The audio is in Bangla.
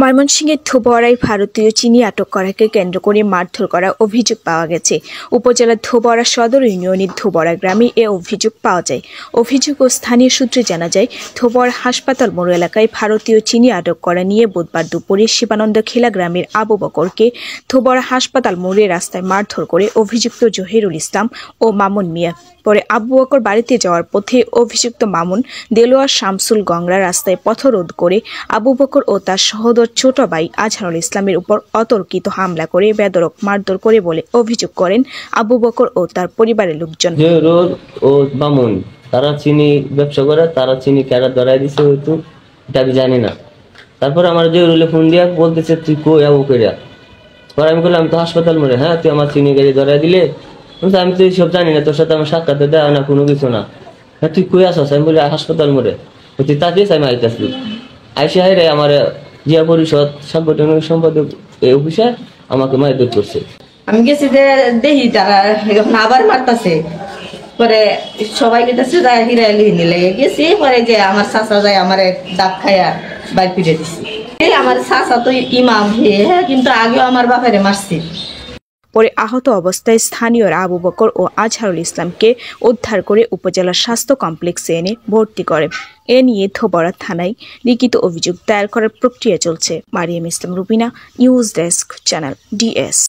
ময়মনসিংহের ধোবরায় ভারতীয় চিনি আটক করাকে কেন্দ্র করে মারধর করার অভিযোগ পাওয়া গেছে। উপজেলার ধোবরা সদর ইউনিয়নের ধোবরা গ্রামে এ অভিযোগ পাওয়া যায়। অভিযোগ ও স্থানীয় সূত্রে জানা যায়, ধোবরা হাসপাতাল মোড় এলাকায় ভারতীয় চিনি আটক করা নিয়ে বুধবার দুপুরে শিবানন্দ খেলা গ্রামের আবু বকরকে ধোবরা হাসপাতাল মোড়ে রাস্তায় মারধর করে অভিযুক্ত জহিরুল ইসলাম ও মামুন মিয়া। পরে আবু বকর বাড়িতে যাওয়ার পথে অভিযুক্ত মামুন দেলোয়ার শামসুল গংরা রাস্তায় পথরোধ করে আবু বকর ও তার সহোদর ছোট ভাই আজহারুল ইসলামের উপর অতর্কিত হামলা করে বেধড়ক মারধর করে বলে অভিযোগ করেন আবু বকর ও তার পরিবারের লোকজন। জহিরুল ও মামুন তারা চিনি ব্যবসা করে, তারা চিনি কেরা ধরাই দিছে হয়তো, এটা আমি জানি না। তারপর আমার জহিরুলে ফোন দিয়া বলতেছে তুই কই আবু কইরা। পরে আমি বললাম আমি তো হাসপাতাল মোড়ে। হ্যাঁ, তুই আমার চিনি গাড়ি ধরাই দিলে। আমি তো এইসব জানি না, তোর সাথে আমার সাক্ষাৎ দেওয়া না, কোনো কিছু না। হ্যাঁ, তুই কই আসস? আমি বলি হাসপাতাল মোড়ে। তুই তাকিয়েছ? আমি আইতাছি। আইসে হাই রে আমার জিয়া পরিষদ সাংগঠনিক সম্পাদক এই অফিসে আমাকে মারধর করছে। আমি গেছি দেখি তারা আবার মারতাছে। পরে সবাই গেছে হিরাইলি লেগে গেছি। পরে যে আমার চাচা যায় আমার দাঁত খাইয়া বাইক পিটে দিছি। আমার চাচা তো ইমাম, হ্যাঁ, কিন্তু আগেও আমার বাপেরে মারছি। পরে আহত অবস্থায় স্থানীয়রা আবু বকর ও আজহারুল ইসলামকে উদ্ধার করে উপজেলা স্বাস্থ্য কমপ্লেক্সে এনে ভর্তি করে। এ নিয়ে ধোবরা থানায় লিখিত অভিযোগ দায়ের করার প্রক্রিয়া চলছে। Mariam Islam Rubina, news desk, channel DS।